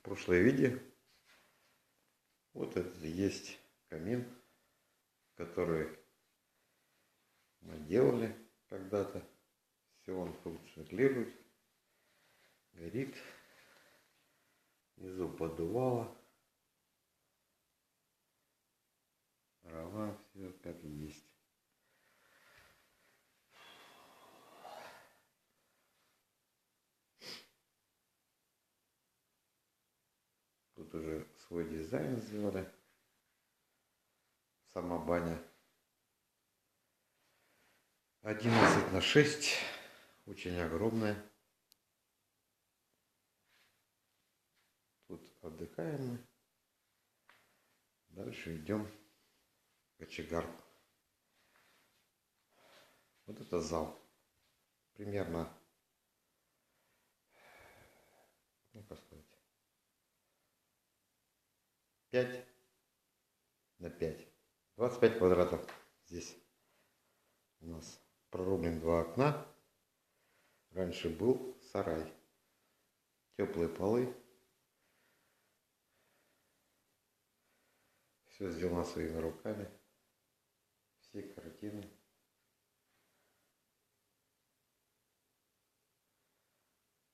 прошлое видео. Вот это есть камин, который мы делали когда-то. Все, он функционирует, горит. Внизу поддувало. Дрова, все как есть. Тут уже свой дизайн сделали. Сама баня 11×6, очень огромная. Тут отдыхаем мы. Дальше идем в кочегарку. Вот это зал. Примерно, ну как сказать, 5×5. 25 квадратов здесь. У нас прорублен 2 окна. Раньше был сарай. Теплые полы. Все сделано своими руками. Все картины.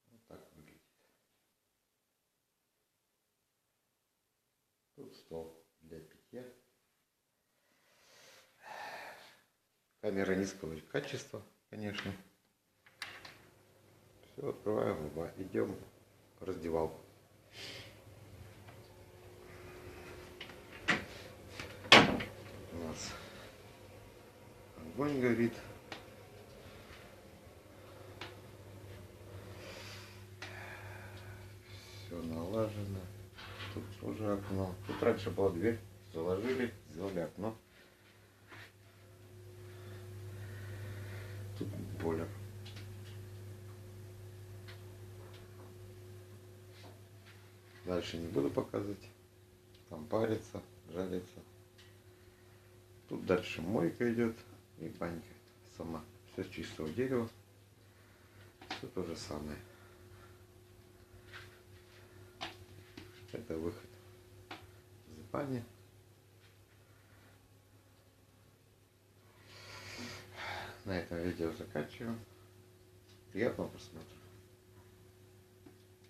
Вот так выглядит. Тут стол для питья. Камера низкого качества, конечно. Все, открываем, идем в раздевалку. У нас огонь горит. Все налажено. Тут тоже окно. Тут раньше была дверь. Заложили, сделали окно. Тут бойлер. Дальше не буду показывать. Там парится, жарится. Тут дальше мойка идет и банька сама. Все с чистого дерева. Все то же самое. Это выход из бани. На этом видео заканчиваем. Приятного просмотра.